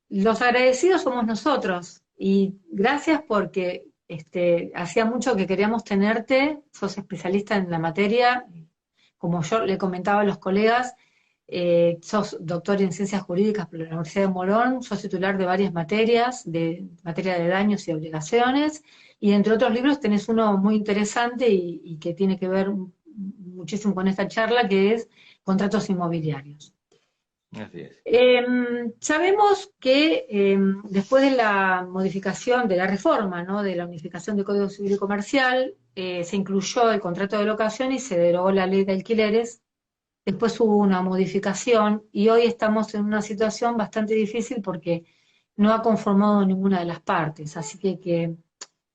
Los agradecidos somos nosotros y gracias porque hacía mucho que queríamos tenerte, sos especialista en la materia, como yo le comentaba a los colegas, sos doctor en ciencias jurídicas por la Universidad de Morón, sos titular de varias materias, de materia de daños y obligaciones, y entre otros libros tenés uno muy interesante y que tiene que ver muchísimo con esta charla, que es contratos inmobiliarios. Así es. Sabemos que después de la modificación, de la reforma, ¿no? De la unificación del Código Civil y Comercial, se incluyó el contrato de locación y se derogó la ley de alquileres. Después hubo una modificación y hoy estamos en una situación bastante difícil porque no ha conformado ninguna de las partes. Así que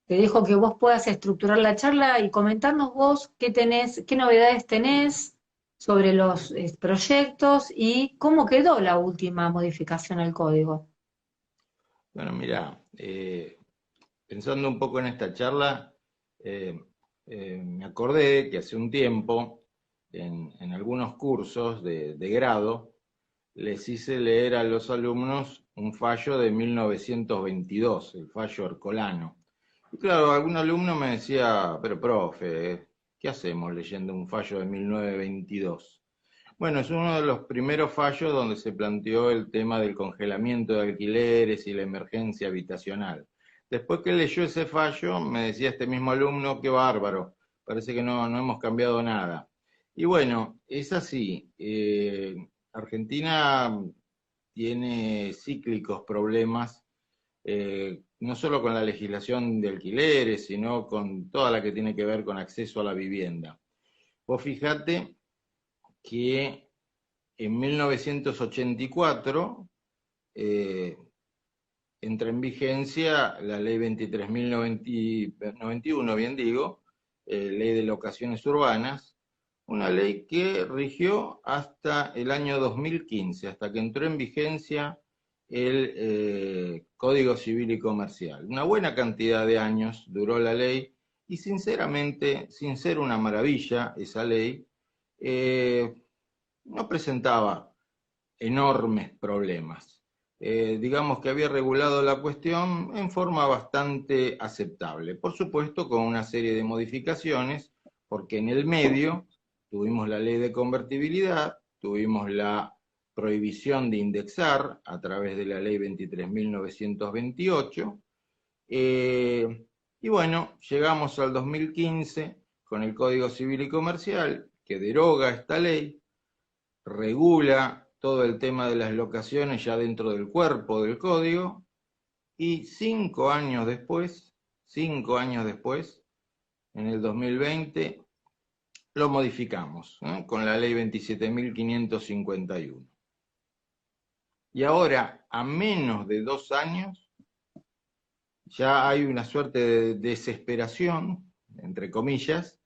te dejo que vos puedas estructurar la charla y comentarnos vos qué tenés, qué novedades tenés sobre los proyectos y cómo quedó la última modificación al código. Bueno, mira, pensando un poco en esta charla, eh, me acordé que hace un tiempo, en algunos cursos de grado, les hice leer a los alumnos un fallo de 1922, el fallo Ercolano. Y claro, algún alumno me decía, pero profe, ¿qué hacemos leyendo un fallo de 1922? Bueno, es uno de los primeros fallos donde se planteó el tema del congelamiento de alquileres y la emergencia habitacional. Después que leyó ese fallo, me decía este mismo alumno, qué bárbaro, parece que no hemos cambiado nada. Y bueno, es así. Argentina tiene cíclicos problemas, no solo con la legislación de alquileres, sino con toda la que tiene que ver con acceso a la vivienda. Vos fijate que en 1984 eh, entra en vigencia la ley 23.091, bien digo, ley de locaciones urbanas, una ley que rigió hasta el año 2015, hasta que entró en vigencia el Código Civil y Comercial. Una buena cantidad de años duró la ley y sinceramente, sin ser una maravilla esa ley, eh, no presentaba enormes problemas. Digamos que había regulado la cuestión en forma bastante aceptable. Por supuesto, con una serie de modificaciones, porque en el medio tuvimos la ley de convertibilidad, tuvimos la prohibición de indexar a través de la ley 23.928, y bueno, llegamos al 2015 con el Código Civil y Comercial, que deroga esta ley, regula todo el tema de las locaciones ya dentro del cuerpo del código, y 5 años después, en el 2020, lo modificamos, ¿no? Con la ley 27.551. Y ahora, a menos de 2 años, ya hay una suerte de desesperación, entre comillas,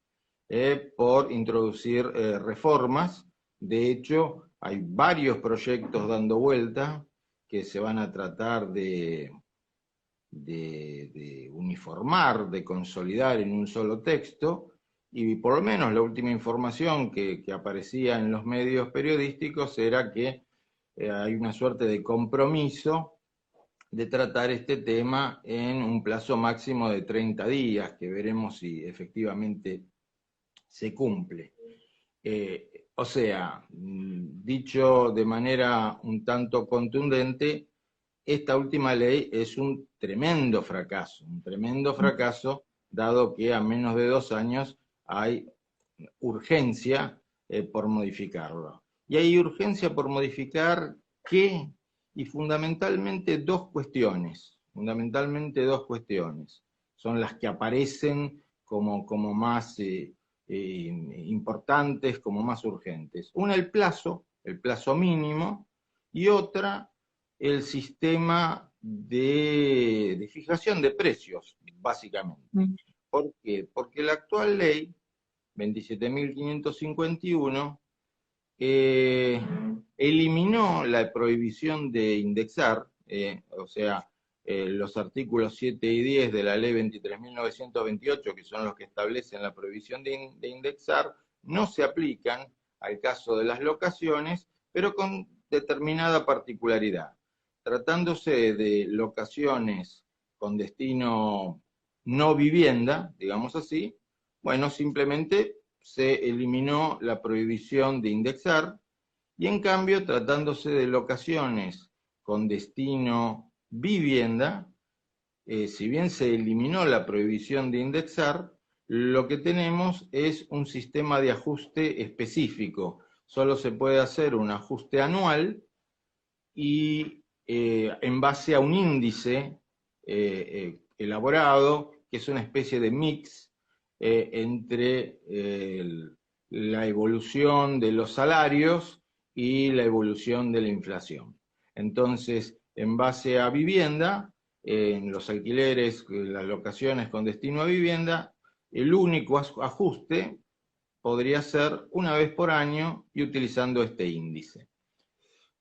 por introducir reformas. De hecho, hay varios proyectos dando vuelta que se van a tratar de uniformar, de consolidar en un solo texto, y por lo menos la última información que aparecía en los medios periodísticos era que hay una suerte de compromiso de tratar este tema en un plazo máximo de 30 días, que veremos si efectivamente se cumple. O sea, dicho de manera un tanto contundente, esta última ley es un tremendo fracaso, dado que a menos de 2 años hay urgencia por modificarlo. Y hay urgencia por modificar qué, y fundamentalmente dos cuestiones, son las que aparecen como más importantes, como más urgentes. Una, el plazo mínimo, y otra, el sistema de fijación de precios, básicamente. Mm. ¿Por qué? Porque la actual ley 27.551 eh, eliminó la prohibición de indexar, o sea, los artículos 7 y 10 de la ley 23.928, que son los que establecen la prohibición de indexar, no se aplican al caso de las locaciones, pero con determinada particularidad. tratándose de locaciones con destino no vivienda, digamos así, bueno, simplemente se eliminó la prohibición de indexar, y en cambio, tratándose de locaciones con destino vivienda, si bien se eliminó la prohibición de indexar, lo que tenemos es un sistema de ajuste específico. Solo se puede hacer un ajuste anual y en base a un índice elaborado, que es una especie de mix entre la evolución de los salarios y la evolución de la inflación. Entonces, en base a vivienda, en los alquileres, las locaciones con destino a vivienda, el único ajuste podría ser una vez por año y utilizando este índice.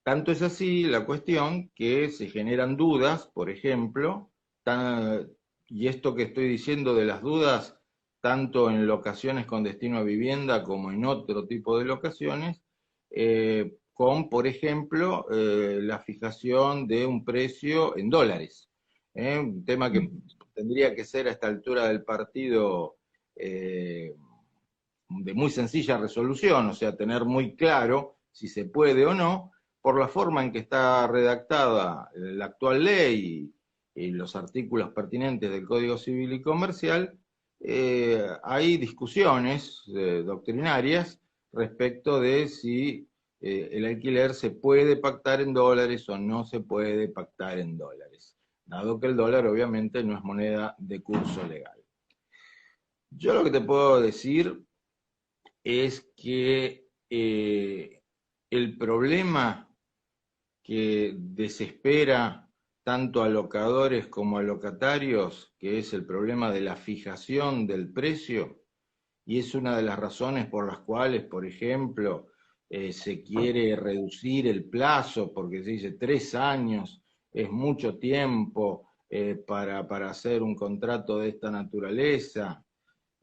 Tanto es así la cuestión que se generan dudas, por ejemplo, y esto que estoy diciendo de las dudas, tanto en locaciones con destino a vivienda como en otro tipo de locaciones, con, por ejemplo, la fijación de un precio en dólares. Un tema que tendría que ser a esta altura del partido de muy sencilla resolución, o sea, tener muy claro si se puede o no, por la forma en que está redactada la actual ley y los artículos pertinentes del Código Civil y Comercial, hay discusiones doctrinarias respecto de si el alquiler se puede pactar en dólares o no se puede pactar en dólares, dado que el dólar obviamente no es moneda de curso legal. Yo lo que te puedo decir es que el problema que desespera tanto a locadores como a locatarios, que es el problema de la fijación del precio, y es una de las razones por las cuales, por ejemplo, se quiere reducir el plazo, porque se dice 3 años es mucho tiempo para hacer un contrato de esta naturaleza.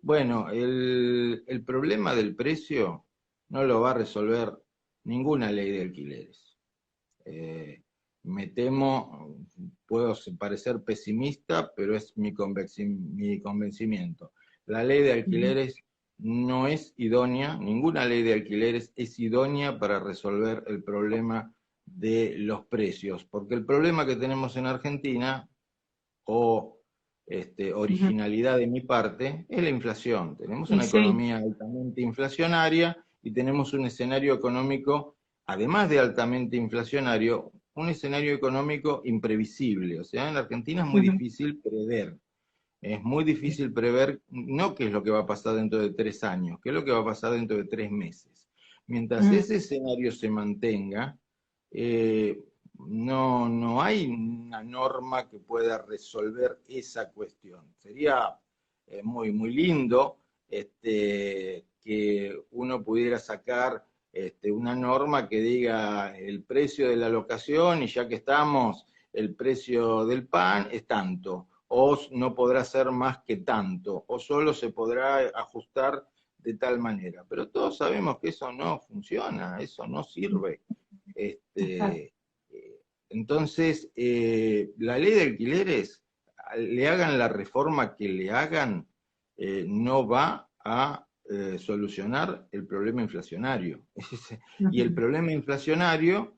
Bueno, el problema del precio no lo va a resolver ninguna ley de alquileres. Me temo, puedo parecer pesimista, pero es mi convencimiento. La ley de alquileres no es idónea, ninguna ley de alquileres es idónea para resolver el problema de los precios, porque el problema que tenemos en Argentina, o originalidad de mi parte, es la inflación. Tenemos una Sí. economía altamente inflacionaria y tenemos un escenario económico, además de altamente inflacionario, un escenario económico imprevisible. O sea, en la Argentina es muy difícil prever. Es muy difícil prever no qué es lo que va a pasar dentro de 3 años, qué es lo que va a pasar dentro de 3 meses. Mientras ese escenario se mantenga, no hay una norma que pueda resolver esa cuestión. Sería muy lindo que uno pudiera sacar una norma que diga el precio de la locación y ya que estamos, el precio del pan es tanto, o no podrá ser más que tanto, o solo se podrá ajustar de tal manera. Pero todos sabemos que eso no funciona, eso no sirve. Entonces, la ley de alquileres, le hagan la reforma que le hagan, no va a solucionar el problema inflacionario. Y el problema inflacionario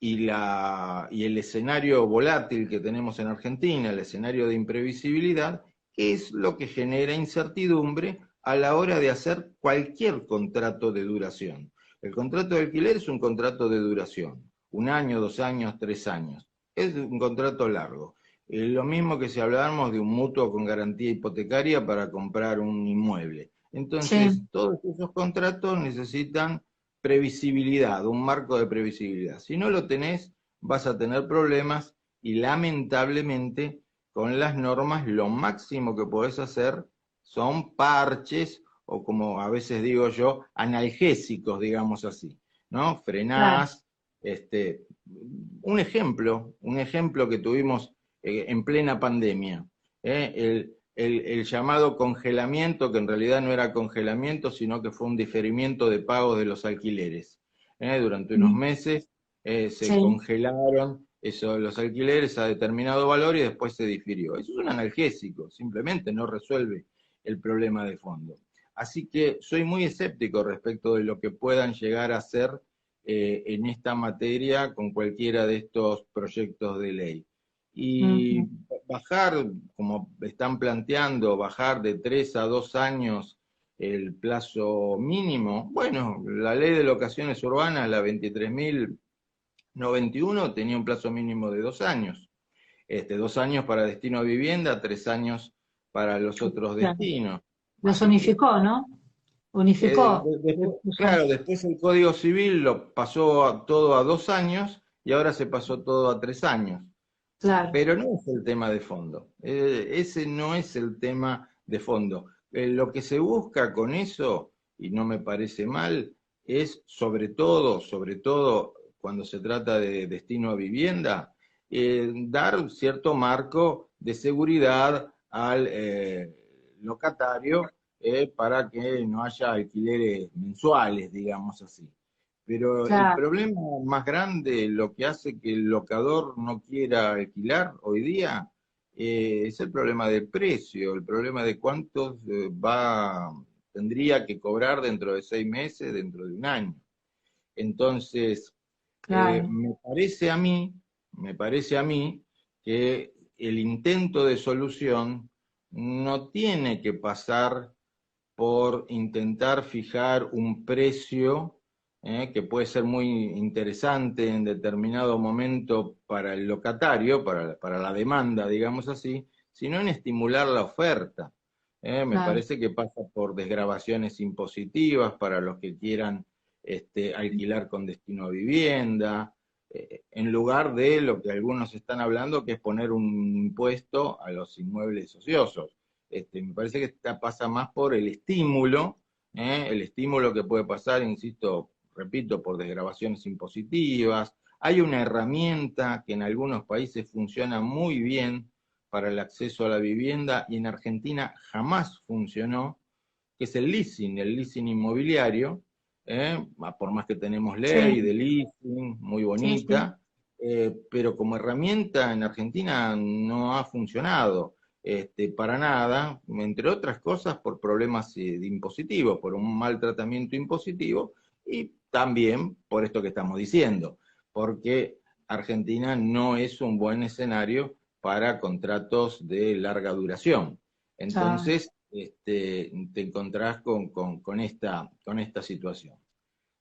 y el escenario volátil que tenemos en Argentina, el escenario de imprevisibilidad, es lo que genera incertidumbre a la hora de hacer cualquier contrato de duración. El contrato de alquiler es un contrato de duración, 1 año, 2 años, 3 años. Es un contrato largo. Lo mismo que si habláramos de un mutuo con garantía hipotecaria para comprar un inmueble. Entonces, Sí. todos esos contratos necesitan previsibilidad, un marco de previsibilidad. Si no lo tenés, vas a tener problemas y lamentablemente con las normas lo máximo que podés hacer son parches o, como a veces digo yo, analgésicos, digamos así, ¿no? Claro. Frenás, un ejemplo que tuvimos en plena pandemia, el llamado congelamiento, que en realidad no era congelamiento, sino que fue un diferimiento de pagos de los alquileres. Durante unos meses se Sí. congelaron los alquileres a determinado valor y después se difirió. Eso es un analgésico, simplemente no resuelve el problema de fondo. Así que soy muy escéptico respecto de lo que puedan llegar a hacer en esta materia con cualquiera de estos proyectos de ley. Y Ujú. bajar, como están planteando, bajar de 3 a 2 años el plazo mínimo, bueno, la ley de locaciones urbanas, la 23.091, tenía un plazo mínimo de 2 años. 2 años para destino a vivienda, 3 años para los otros Claro. destinos. Los Así que unificó, ¿no? Unificó. claro, después el Código Civil lo pasó todo a 2 años y ahora se pasó todo a 3 años. Claro, Pero no es el tema de fondo. Ese no es el tema de fondo. Lo que se busca con eso, y no me parece mal, es sobre todo cuando se trata de destino a vivienda, dar cierto marco de seguridad al locatario para que no haya alquileres mensuales, digamos así. Pero el claro, problema más grande, lo que hace que el locador no quiera alquilar hoy día, es el problema del precio, el problema de cuántos tendría que cobrar dentro de 6 meses, dentro de un año. Entonces, claro. me parece a mí que el intento de solución no tiene que pasar por intentar fijar un precio que puede ser muy interesante en determinado momento para el locatario, para la demanda, digamos así, sino en estimular la oferta. Me Claro. parece que pasa por desgravaciones impositivas para los que quieran alquilar con destino a vivienda, en lugar de lo que algunos están hablando, que es poner un impuesto a los inmuebles ociosos. Me parece que pasa más por el estímulo que puede pasar, insisto, repito, por desgravaciones impositivas. Hay una herramienta que en algunos países funciona muy bien para el acceso a la vivienda y en Argentina jamás funcionó, que es el leasing inmobiliario, por más que tenemos ley Sí, de leasing, muy sí, sí. bonita, pero como herramienta en Argentina no ha funcionado para nada, entre otras cosas por problemas de impositivos, por un mal tratamiento impositivo y también por esto que estamos diciendo, porque Argentina no es un buen escenario para contratos de larga duración. Claro. Entonces, te encontrás con esta situación.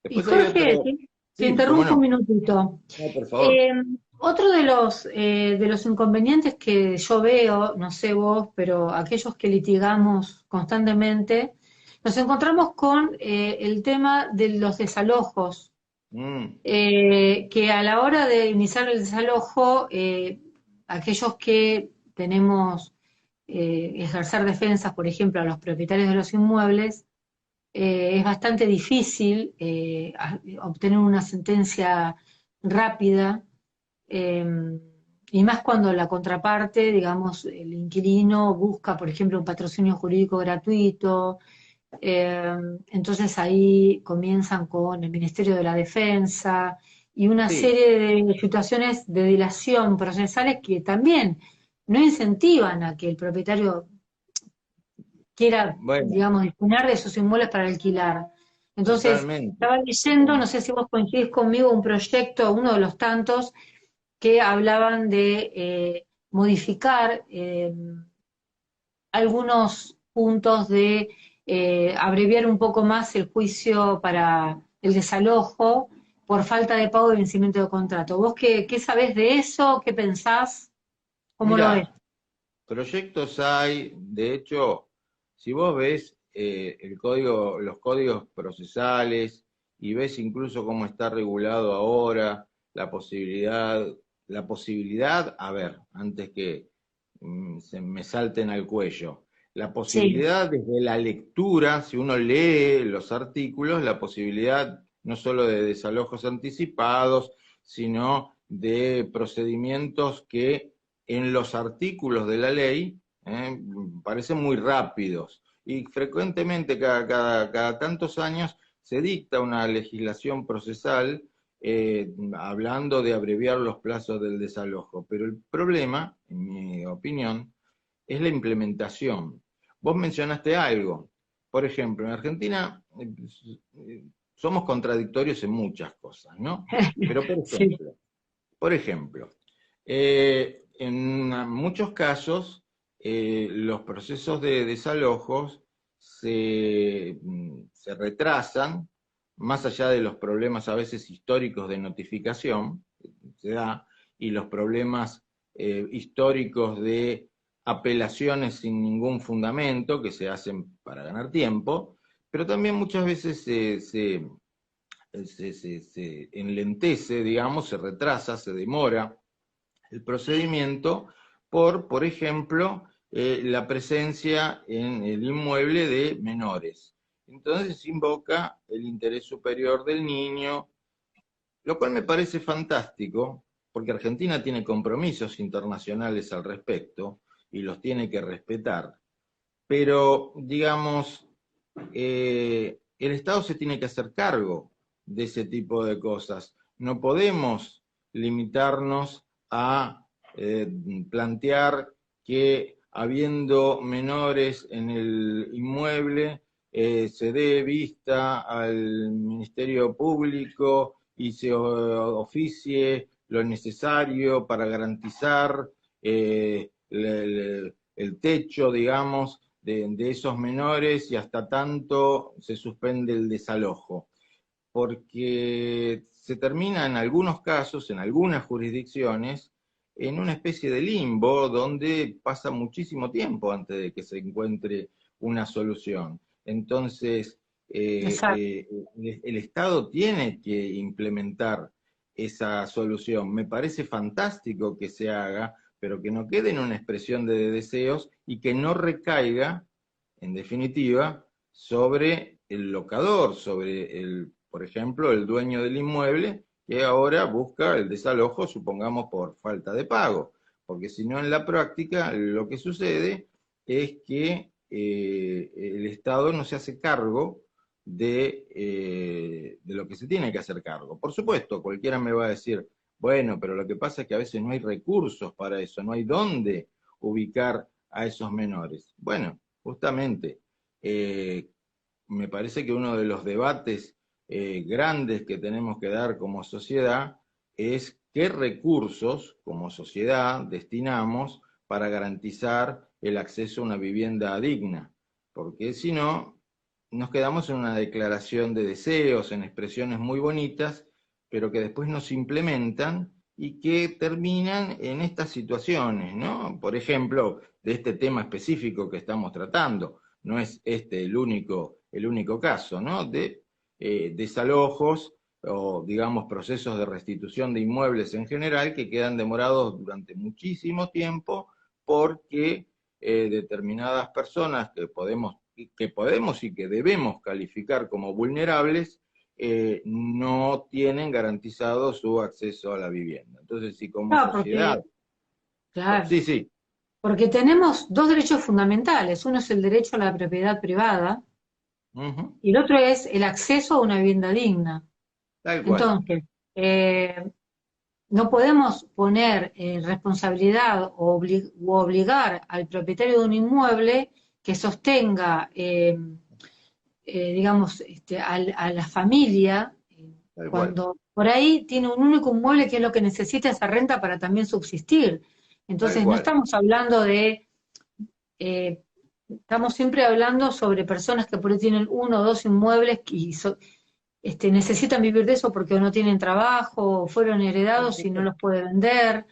Y Después hay Jorge, otro, te sí, cómo interrumpo un no, minutito. no, por favor. Eh, Otro de los inconvenientes que yo veo, no sé vos, pero aquellos que litigamos constantemente, nos encontramos con el tema de los desalojos, Mm, que a la hora de iniciar el desalojo, aquellos que tenemos ejercer defensas, por ejemplo, a los propietarios de los inmuebles, es bastante difícil obtener una sentencia rápida, eh, y más cuando la contraparte, digamos, el inquilino busca, por ejemplo, un patrocinio jurídico gratuito. eh, entonces ahí comienzan con el Ministerio de la Defensa y una sí, serie de situaciones de dilación procesales que también no incentivan a que el propietario quiera, bueno, digamos, disponer de sus inmuebles para alquilar. Entonces, totalmente, estaba leyendo, no totalmente. sé si vos coincidís conmigo, un proyecto, uno de los tantos, que hablaban de modificar algunos puntos de abreviar un poco más el juicio para el desalojo por falta de pago de vencimiento de contrato. ¿Vos qué sabés de eso? ¿Qué pensás? ¿Cómo lo ves? Mira, proyectos hay, de hecho, si vos ves los códigos procesales y ves incluso cómo está regulado ahora la posibilidad, a ver, antes que se me salten al cuello, la Sí, posibilidad desde la lectura, si uno lee los artículos, la posibilidad no solo de desalojos anticipados, sino de procedimientos que en los artículos de la ley parecen muy rápidos y frecuentemente cada tantos años se dicta una legislación procesal hablando de abreviar los plazos del desalojo, pero el problema, en mi opinión, es la implementación. Vos mencionaste algo, por ejemplo, en Argentina somos contradictorios en muchas cosas, ¿no? Pero Sí, por ejemplo, en muchos casos los procesos de desalojos se retrasan, más allá de los problemas a veces históricos de notificación, se da, y los problemas históricos de apelaciones sin ningún fundamento que se hacen para ganar tiempo, pero también muchas veces se enlentece, digamos, se retrasa, se demora el procedimiento por ejemplo, la presencia en el inmueble de menores. Entonces invoca el interés superior del niño, lo cual me parece fantástico, porque Argentina tiene compromisos internacionales al respecto y los tiene que respetar. Pero, digamos, el Estado se tiene que hacer cargo de ese tipo de cosas. No podemos limitarnos a plantear que habiendo menores en el inmueble, se dé vista al Ministerio Público y se oficie lo necesario para garantizar el techo, digamos, de esos menores y hasta tanto se suspende el desalojo. Porque se termina en algunos casos, en algunas jurisdicciones, en una especie de limbo donde pasa muchísimo tiempo antes de que se encuentre una solución. Entonces, exacto. el Estado tiene que implementar esa solución. Me parece fantástico que se haga, pero que no quede en una expresión de deseos y que no recaiga, en definitiva, sobre el locador, sobre por ejemplo, el dueño del inmueble, que ahora busca el desalojo, supongamos, por falta de pago. Porque si no, en la práctica, lo que sucede es que el Estado no se hace cargo de lo que se tiene que hacer cargo. Por supuesto, cualquiera me va a decir, bueno, pero lo que pasa es que a veces no hay recursos para eso, no hay dónde ubicar a esos menores. Bueno, justamente, me parece que uno de los debates grandes que tenemos que dar como sociedad es qué recursos como sociedad destinamos para garantizar el acceso a una vivienda digna, porque si no, nos quedamos en una declaración de deseos, en expresiones muy bonitas, pero que después no se implementan y que terminan en estas situaciones, ¿no? Por ejemplo, de este tema específico que estamos tratando, no es este el único caso, ¿no? De desalojos o, digamos, procesos de restitución de inmuebles en general que quedan demorados durante muchísimo tiempo porque determinadas personas que podemos y que debemos calificar como vulnerables, no tienen garantizado su acceso a la vivienda. Entonces, si como No, sociedad, porque, claro, sí, sí, porque tenemos dos derechos fundamentales. Uno es el derecho a la propiedad privada uh-huh, y el otro es el acceso a una vivienda digna. tal cual, Entonces, no podemos poner responsabilidad o obligar al propietario de un inmueble que sostenga, digamos, a la familia, tal cual, cuando por ahí tiene un único inmueble que es lo que necesita esa renta para también subsistir. tal Entonces, no cual. estamos hablando de, eh, estamos siempre hablando sobre personas que por ahí tienen uno o dos inmuebles y necesitan vivir de eso porque o no tienen trabajo, o fueron Por heredados y no supuesto. los puede vender.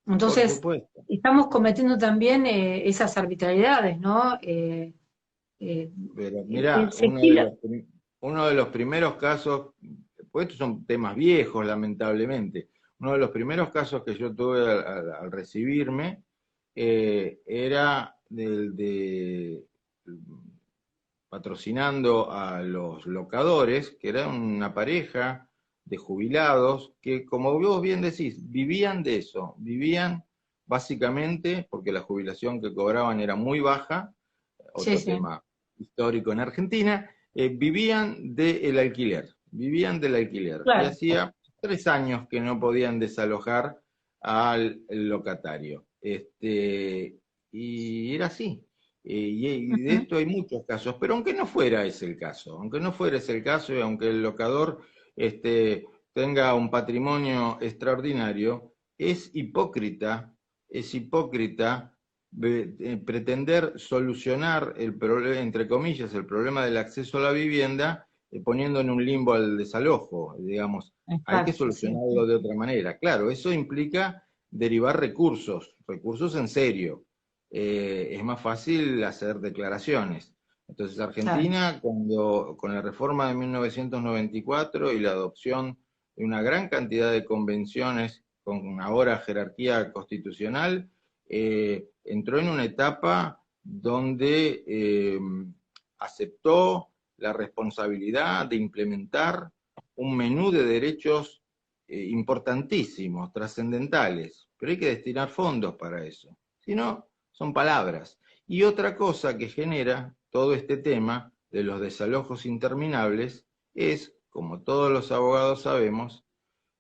Por Entonces, supuesto. estamos cometiendo también esas arbitrariedades, ¿no? Eh, Pero mira, se estila- uno de los primeros casos, pues estos son temas viejos, lamentablemente. Uno de los primeros casos que yo tuve al recibirme era patrocinando a los locadores, que era una pareja de jubilados que, como vos bien decís, vivían de eso, vivían básicamente porque la jubilación que cobraban era muy baja, sí, otro sí, tema histórico en Argentina, vivían del alquiler, y claro. hacía 3 años que no podían desalojar al locatario. Y era así. Y de Ujú. esto hay muchos casos, pero aunque no fuera ese el caso, aunque no fuera ese el caso y aunque el locador tenga un patrimonio extraordinario, es hipócrita pretender solucionar el problema, entre comillas, el problema del acceso a la vivienda, poniendo en un limbo al desalojo, digamos, hay que Exacto, sí. solucionarlo de otra manera. Claro, eso implica derivar recursos, recursos en serio. Es más fácil hacer declaraciones. Entonces, Claro. Argentina, cuando con la reforma de 1994 y la adopción de una gran cantidad de convenciones con ahora jerarquía constitucional, entró en una etapa donde aceptó la responsabilidad de implementar un menú de derechos importantísimos, trascendentales, pero hay que destinar fondos para eso. Si no, son palabras. Y otra cosa que genera todo este tema de los desalojos interminables es, como todos los abogados sabemos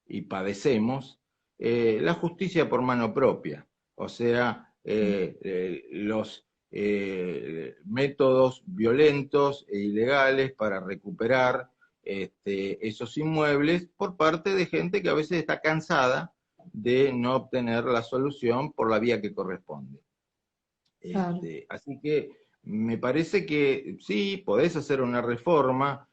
y padecemos, la justicia por mano propia. O sea, los métodos violentos e ilegales para recuperar esos inmuebles por parte de gente que a veces está cansada de no obtener la solución por la vía que corresponde. Claro. Así que me parece que sí, podés hacer una reforma,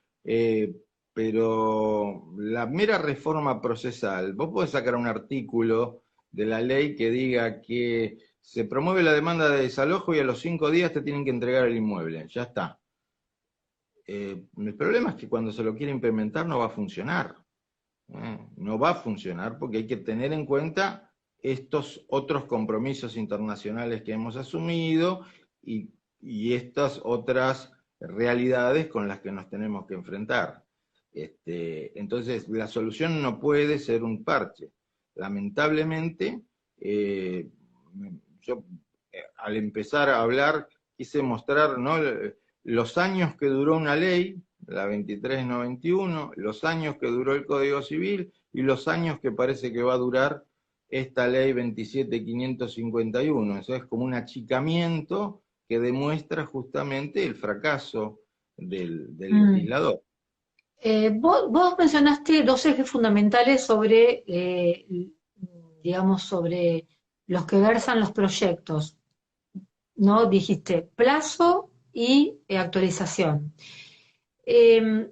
pero la mera reforma procesal, vos podés sacar un artículo de la ley que diga que se promueve la demanda de desalojo y a los 5 días te tienen que entregar el inmueble, ya está. El problema es que cuando se lo quiere implementar no va a funcionar. No va a funcionar porque hay que tener en cuenta estos otros compromisos internacionales que hemos asumido y estas otras realidades con las que nos tenemos que enfrentar. Entonces, la solución no puede ser un parche. Lamentablemente, yo al empezar a hablar quise mostrar, ¿no?, los años que duró una ley, la 2391, los años que duró el Código Civil y los años que parece que va a durar esta ley 27551. Eso es como un achicamiento que demuestra justamente el fracaso del Mm. legislador. Vos mencionaste dos ejes fundamentales sobre, digamos, sobre los que versan los proyectos, ¿no? Dijiste plazo y actualización. Eh,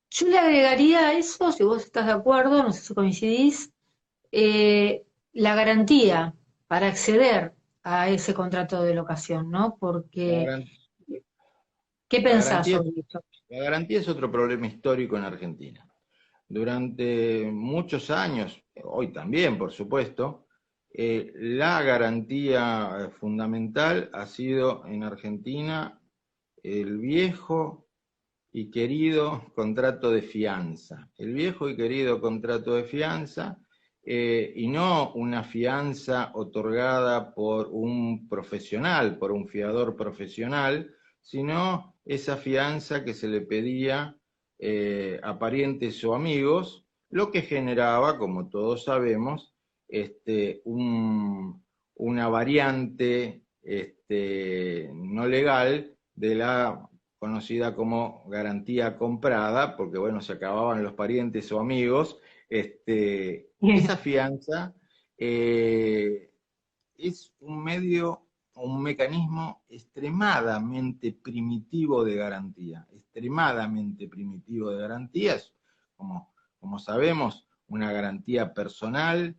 yo le agregaría a eso, si vos estás de acuerdo, no sé si coincidís, la garantía para acceder a ese contrato de locación, ¿no? La, Porque, garan- ¿qué la pensás garantía, sobre esto? la garantía es otro problema histórico en Argentina. Durante muchos años, hoy también, por supuesto, la garantía fundamental ha sido en Argentina el viejo y querido contrato de fianza. El viejo y querido contrato de fianza, y no una fianza otorgada por un profesional, por un fiador profesional, sino esa fianza que se le pedía a parientes o amigos, lo que generaba, como todos sabemos, una variante no legal de la conocida como garantía comprada, porque bueno, se acababan los parientes o amigos. Esa fianza es un medio, un mecanismo extremadamente primitivo de garantía, extremadamente primitivo de garantías, como sabemos, una garantía personal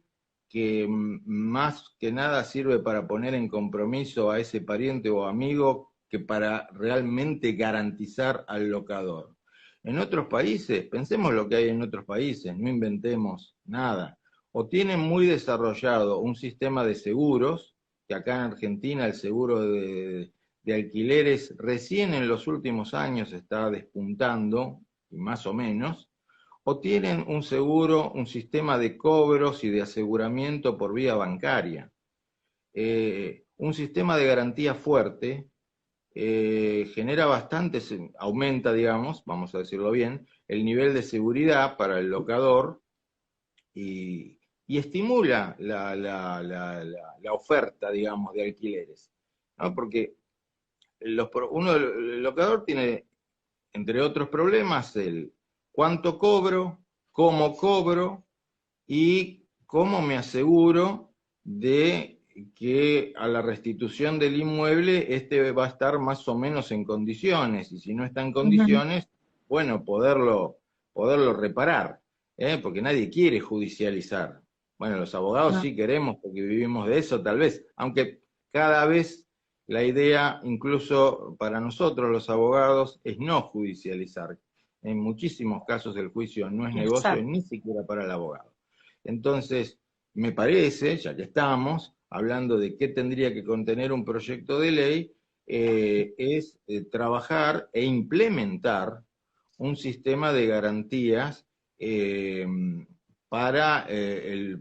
que más que nada sirve para poner en compromiso a ese pariente o amigo que para realmente garantizar al locador. En otros países, pensemos lo que hay en otros países, no inventemos nada, o tienen muy desarrollado un sistema de seguros, que acá en Argentina el seguro de alquileres recién en los últimos años está despuntando, y más o menos, o tienen un seguro, un sistema de cobros y de aseguramiento por vía bancaria. Un sistema de garantía fuerte genera bastante, aumenta, digamos, vamos a decirlo bien, el nivel de seguridad para el locador, y estimula la oferta, digamos, de alquileres, ¿no? Porque el locador tiene, entre otros problemas, el cuánto cobro y cómo me aseguro de que a la restitución del inmueble este va a estar más o menos en condiciones, y si no está en Ujú. condiciones, bueno, poderlo reparar, porque nadie quiere judicializar. Bueno, los abogados No, sí queremos porque vivimos de eso tal vez, aunque cada vez la idea, incluso para nosotros los abogados, es no judicializar. En muchísimos casos el juicio no es negocio exacto. ni siquiera para el abogado. Entonces, me parece, ya que estamos hablando de qué tendría que contener un proyecto de ley, es trabajar e implementar un sistema de garantías eh, para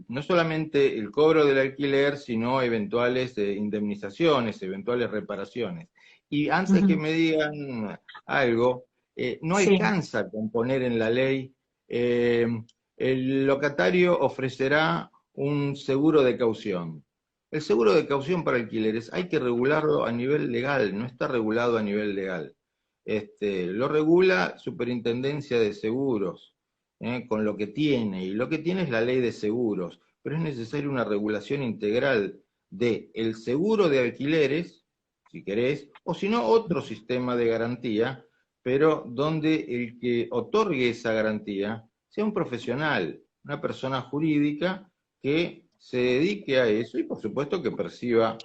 no solamente el cobro del alquiler, sino eventuales indemnizaciones, eventuales reparaciones. Y antes que Ujú. me digan algo, no Sí. alcanza con poner en la ley, eh, el locatario ofrecerá un seguro de caución. El seguro de caución para alquileres hay que regularlo a nivel legal, no está regulado a nivel legal. Lo regula Superintendencia de Seguros, con lo que tiene, y lo que tiene es la ley de seguros, pero es necesaria una regulación integral de el seguro de alquileres, si querés, o si no, otro sistema de garantía, pero donde el que otorgue esa garantía sea un profesional, una persona jurídica que se dedique a eso y por supuesto que perciba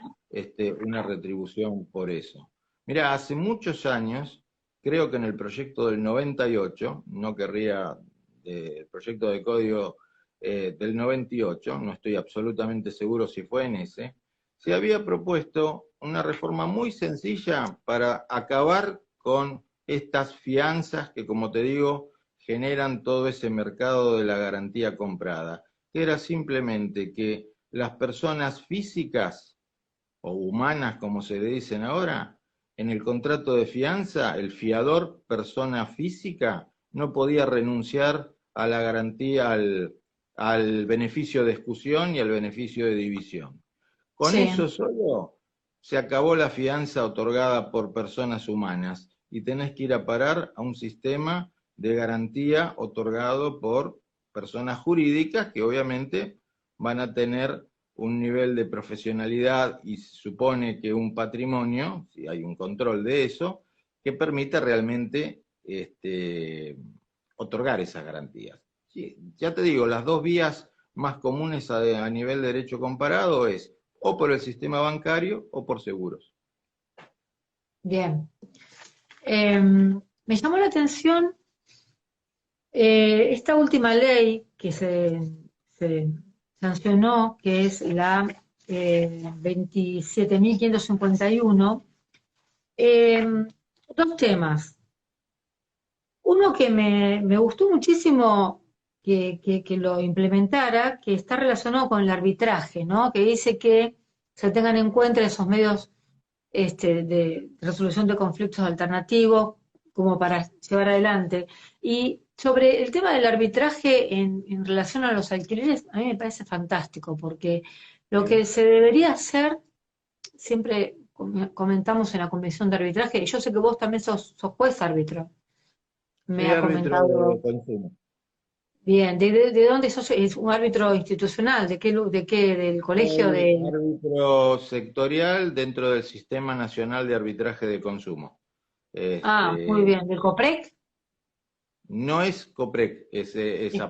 una retribución por eso. Mira, hace muchos años, creo que en el proyecto del 98, no querría, el proyecto de código del 98, no estoy absolutamente seguro si fue en ese, se había propuesto una reforma muy sencilla para acabar con estas fianzas que, como te digo, generan todo ese mercado de la garantía comprada, que era simplemente que las personas físicas o humanas, como se le dicen ahora, en el contrato de fianza, el fiador, persona física, no podía renunciar a la garantía, al beneficio de exclusión y al beneficio de división. Con Sí. eso solo se acabó la fianza otorgada por personas humanas y tenés que ir a parar a un sistema de garantía otorgado por personas jurídicas que obviamente van a tener un nivel de profesionalidad y se supone que un patrimonio, si hay un control de eso, que permita realmente otorgar esas garantías. Sí, ya te digo, las dos vías más comunes a nivel de derecho comparado es o por el sistema bancario o por seguros. Bien. Me llamó la atención esta última ley que se sancionó, que es la 27.551. Dos temas. Uno que me gustó muchísimo que lo implementara, que está relacionado con el arbitraje, ¿no? Que dice que se tengan en cuenta esos medios de resolución de conflictos alternativos como para llevar adelante. Y sobre el tema del arbitraje en relación a los alquileres, a mí me parece fantástico, porque lo que Sí, se debería hacer, siempre comentamos en la Comisión de Arbitraje, y yo sé que vos también sos juez árbitro, me soy ha árbitro de comentado. consumo. Bien, ¿de dónde sos? ¿Es un árbitro institucional? ¿De qué? ¿Del colegio Soy de...? árbitro sectorial dentro del Sistema Nacional de Arbitraje de Consumo. Ah, muy Este, bien, ¿del COPREC? no es COPREC, Es parecido.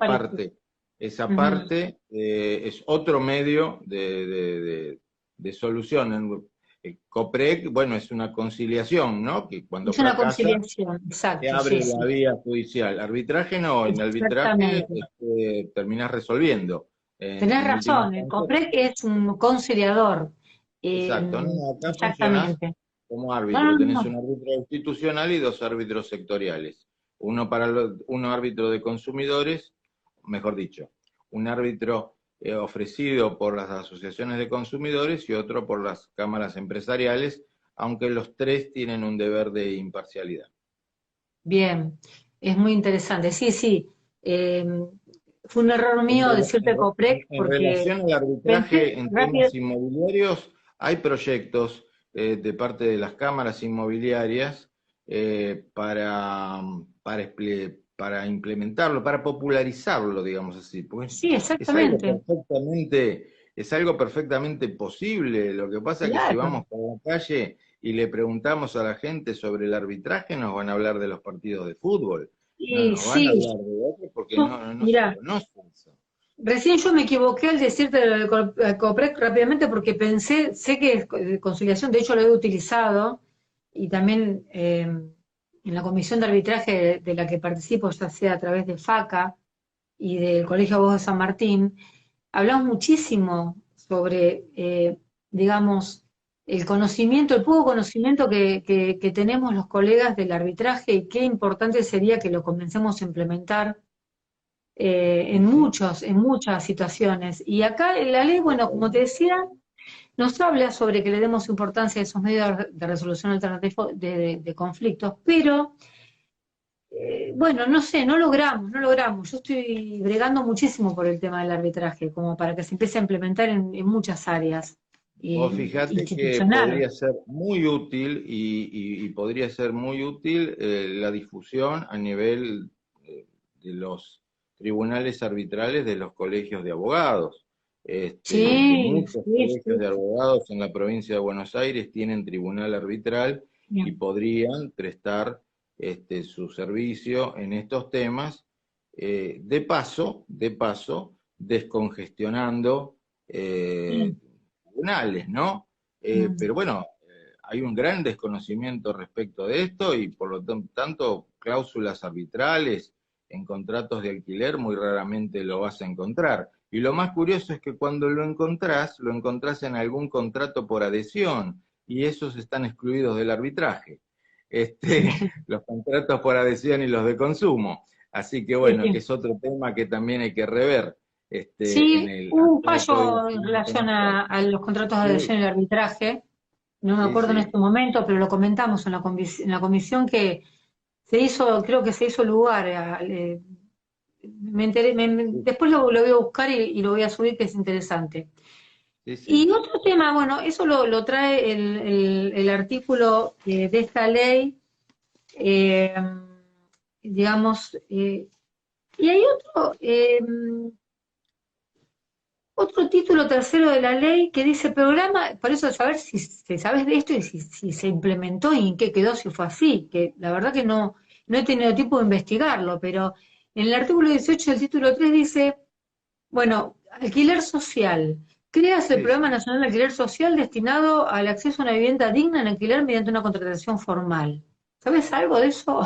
esa Ujú. parte es otro medio de solución. El COPREC, bueno, es una conciliación, ¿no? Que cuando Es una fracasa conciliación, se exacto, abre sí, la sí, vía judicial. Arbitraje no, en arbitraje exactamente. terminás resolviendo. Tenés En última razón, el instancia, COPREC es un conciliador. Eh, exacto, no, acá funcionás exactamente. como No, árbitro. no, Tenés un no. árbitro institucional y dos árbitros sectoriales. Uno árbitro de consumidores, mejor dicho, un árbitro ofrecido por las asociaciones de consumidores y otro por las cámaras empresariales, aunque los tres tienen un deber de imparcialidad. Bien, es muy interesante. Sí, sí. fue un error En, mío rela- decirte Coprec en porque relación al pensé arbitraje en rápido. temas inmobiliarios, hay proyectos de parte de las cámaras inmobiliarias para implementarlo, para popularizarlo, digamos así. Pues Sí, exactamente. es algo perfectamente posible. Lo que pasa es que si Claro. vamos por la calle y le preguntamos a la gente sobre el arbitraje, nos van a hablar de los partidos de fútbol. No Y nos van a sí, hablar de otros porque no se mira, conoce eso. recién yo me equivoqué al decirte lo del Coprec rápidamente porque pensé, sé que es de conciliación, de hecho lo he utilizado y también en la comisión de arbitraje de la que participo, ya sea a través de FACA y del Colegio de Abogados de San Martín, hablamos muchísimo sobre, digamos, el conocimiento, el poco conocimiento que tenemos los colegas del arbitraje y qué importante sería que lo comencemos a implementar Sí, sí. en muchas situaciones. Y acá en la ley, bueno, como te decía, nos habla sobre que le demos importancia a esos medios de resolución alternativa de conflictos, pero bueno, no sé, no logramos. Yo estoy bregando muchísimo por el tema del arbitraje, como para que se empiece a implementar en muchas áreas Vos fijate que institucional. podría ser muy útil y podría ser muy útil la difusión a nivel de los tribunales arbitrales de los colegios de abogados. Que Sí, muchos sí, colegios sí. de abogados en la provincia de Buenos Aires tienen tribunal arbitral y Bien. podrían prestar su servicio en estos temas, de paso, descongestionando Mm, tribunales, ¿no? mm. Pero bueno, hay un gran desconocimiento respecto de esto y por lo tanto cláusulas arbitrales en contratos de alquiler muy raramente lo vas a encontrar. Y lo más curioso es que cuando lo encontrás en algún contrato por adhesión y esos están excluidos del arbitraje. Los contratos por adhesión y los de consumo. Así que Sí, bueno, que sí. es otro tema que también hay que rever en Sí, el hubo un actual Código fallo en Civil relación Comercial. a los contratos de Sí, adhesión y el arbitraje. No me sí, acuerdo en sí. este momento, pero lo comentamos en la comisión que se hizo, creo que se hizo lugar. Me enteré, Sí, después lo voy a buscar y lo voy a subir, que es interesante. sí, sí. Y otro tema, bueno, eso lo trae el artículo de esta ley, eh, digamos, y hay otro título tercero de la ley que dice programa, por eso saber si sabes de esto y si se implementó y en qué quedó, si fue así, que la verdad que no he tenido tiempo de investigarlo, pero en el artículo 18 del título 3 dice, bueno, alquiler social. Creas el Sí, Programa sí. Nacional de Alquiler Social destinado al acceso a una vivienda digna en alquiler mediante una contratación formal. ¿Sabes algo de eso?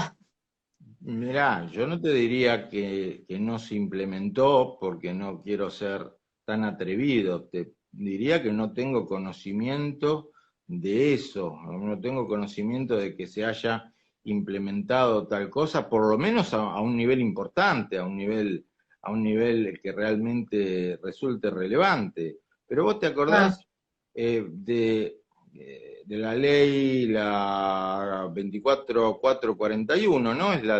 Mirá, yo no te diría que no se implementó porque no quiero ser tan atrevido. Te diría que no tengo conocimiento de eso. No tengo conocimiento de que se haya implementado tal cosa, por lo menos a un nivel importante, a un nivel que realmente resulte relevante. Pero vos te Ah, acordás de la ley, la 24441, ¿no? Es la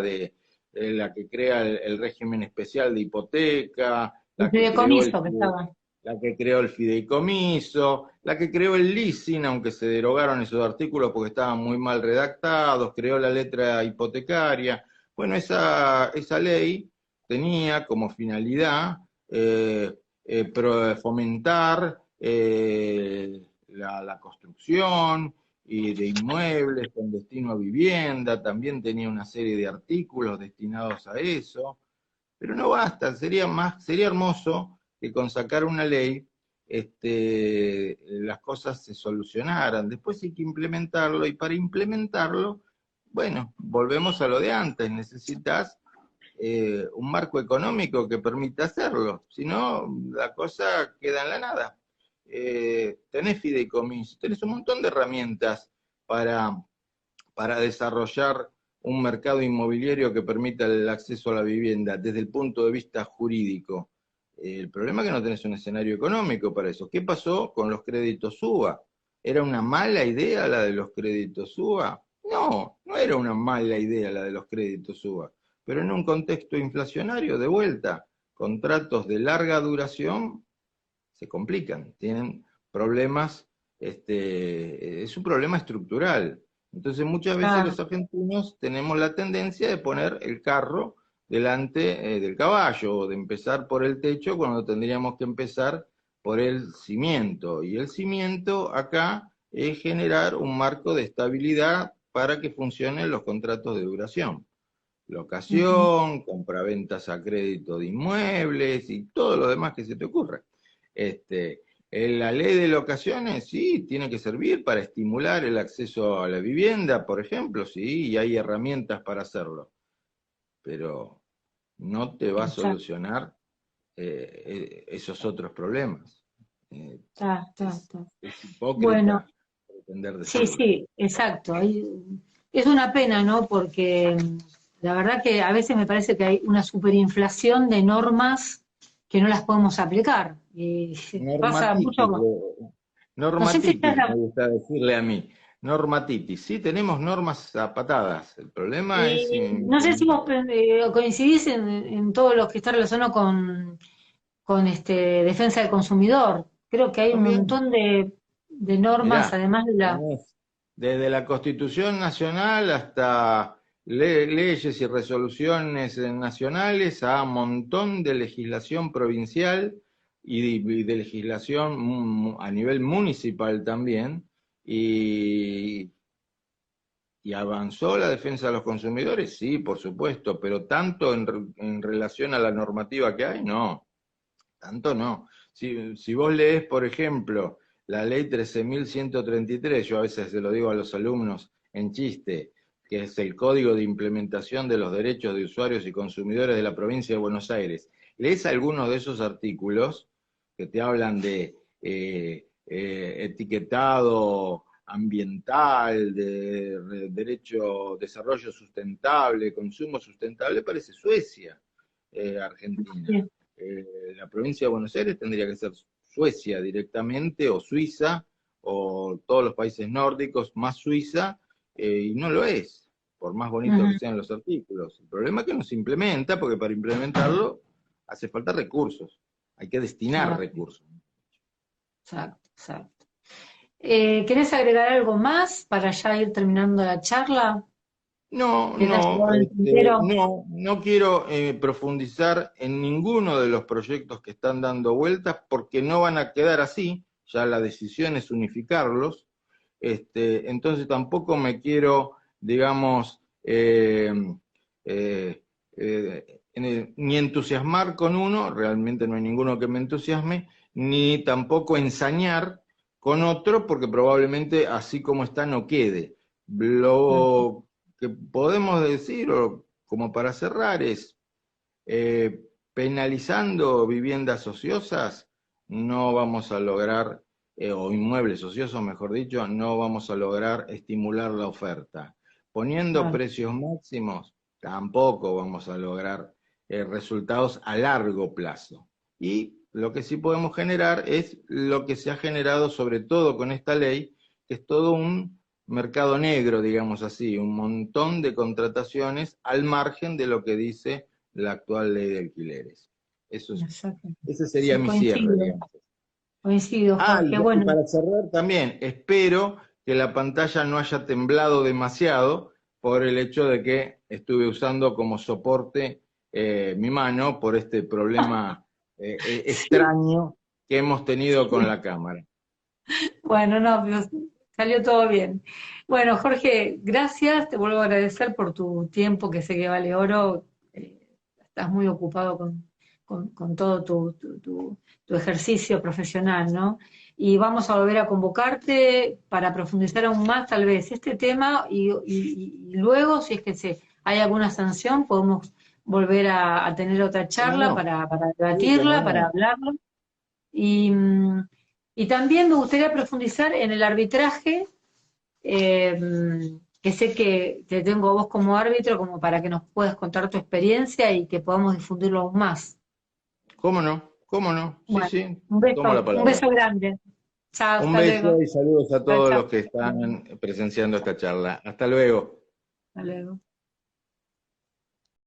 que crea el régimen especial de hipoteca, el la que creó el, fideicomiso que estaba. la que creó el fideicomiso, la que creó el leasing, aunque se derogaron esos artículos porque estaban muy mal redactados, creó la letra hipotecaria. Bueno, esa ley tenía como finalidad fomentar la construcción y de inmuebles con destino a vivienda, también tenía una serie de artículos destinados a eso, pero no basta, sería hermoso que con sacar una ley las cosas se solucionaran. Después hay que implementarlo y para implementarlo, bueno, volvemos a lo de antes, necesitas un marco económico que permita hacerlo, si no, la cosa queda en la nada. Tenés fideicomiso, tenés un montón de herramientas para, para desarrollar un mercado inmobiliario que permita el acceso a la vivienda desde el punto de vista jurídico. El problema es que no tenés un escenario económico para eso. ¿Qué pasó con los créditos UBA? ¿Era una mala idea la de los créditos UBA? No, no era una mala idea la de los créditos UBA, pero en un contexto inflacionario, de vuelta, contratos de larga duración se complican, tienen problemas, es un problema estructural. Entonces muchas veces Claro. los argentinos tenemos la tendencia de poner el carro delante del caballo, o de empezar por el techo cuando tendríamos que empezar por el cimiento. Y el cimiento acá es generar un marco de estabilidad para que funcionen los contratos de duración. Ujú. Locación, compraventas a crédito de inmuebles y todo lo demás que se te ocurra. La ley de locaciones, sí, tiene que servir para estimular el acceso a la vivienda, por ejemplo, sí, y hay herramientas para hacerlo, pero no te va a Exacto. solucionar esos otros problemas. Está, está, Es, está. es Bueno, hipócrita pretender sí, decirlo. sí, exacto. Es una pena, ¿no? Porque la verdad que a veces me parece que hay una superinflación de normas que no las podemos aplicar. Y pasa mucho. Normatitis, No sé si estás. normatitis, me gusta decirle a mí. Normatitis, sí, tenemos normas a patadas. El problema es No sé si vos coincidís en todo lo que está relacionado con defensa del consumidor. Creo que hay un también. montón de normas, Mirá, además de la. tenés desde la Constitución Nacional hasta leyes y resoluciones nacionales a un montón de legislación provincial y de legislación a nivel municipal también, y, y avanzó la defensa de los consumidores, sí, por supuesto, pero tanto en relación a la normativa que hay, no. Tanto no. Si vos lees, por ejemplo, la ley 13.133, yo a veces se lo digo a los alumnos en chiste, que es el Código de Implementación de los Derechos de Usuarios y Consumidores de la Provincia de Buenos Aires, lees algunos de esos artículos que te hablan de etiquetado ambiental, de derecho, desarrollo sustentable, consumo sustentable, parece Suecia, Argentina. Sí, La provincia de Buenos Aires tendría que ser Suecia directamente, o Suiza, o todos los países nórdicos, más Suiza, y no lo es, por más bonitos que ujú, sean los artículos. El problema es que no se implementa, porque para implementarlo hace falta recursos, hay que destinar exacto, recursos. exacto, exacto. ¿Querés agregar algo más para ya ir terminando la charla? No, ¿Que te haya no, quedado en el tintero? no quiero profundizar en ninguno de los proyectos que están dando vueltas porque no van a quedar así, ya la decisión es unificarlos, entonces tampoco me quiero, digamos, ni entusiasmar con uno, realmente no hay ninguno que me entusiasme, ni tampoco ensañar con otro, porque probablemente así como está no quede. Ujú. Lo que podemos decir, o como para cerrar, es penalizando viviendas ociosas, no vamos a lograr, o inmuebles ociosos, mejor dicho, no vamos a lograr estimular la oferta. Poniendo Claro, precios máximos, tampoco vamos a lograr resultados a largo plazo. Y lo que sí podemos generar es lo que se ha generado, sobre todo con esta ley, que es todo un mercado negro, digamos así, un montón de contrataciones al margen de lo que dice la actual ley de alquileres. exacto. Ese sería Sí, mi cierre, coincido, digamos. coincido, Ah, Jorge. y Bueno, para cerrar también, espero que la pantalla no haya temblado demasiado por el hecho de que estuve usando como soporte mi mano por este problema sí, extraño que hemos tenido con sí. la cámara. Bueno, no, pero salió todo bien. Bueno, Jorge, gracias. Te vuelvo a agradecer por tu tiempo, que sé que vale oro. Estás muy ocupado con todo tu ejercicio profesional, ¿no? Y vamos a volver a convocarte para profundizar aún más, tal vez, este tema y luego, si es que hay alguna sanción, podemos volver a tener otra ¿Cómo charla no? para Sí, cómo debatirla, para no. hablarlo. Y, y también me gustaría profundizar en el arbitraje, eh, que sé que te tengo a vos como árbitro, como para que nos puedas contar tu experiencia y que podamos difundirlo aún más. ¿Cómo no? ¿Cómo no? Sí, Bueno, sí, tomo la un palabra. beso grande. Chao, Un hasta luego. beso y saludos a Chao, todos chao. los que están presenciando esta charla. Hasta luego. Hasta luego.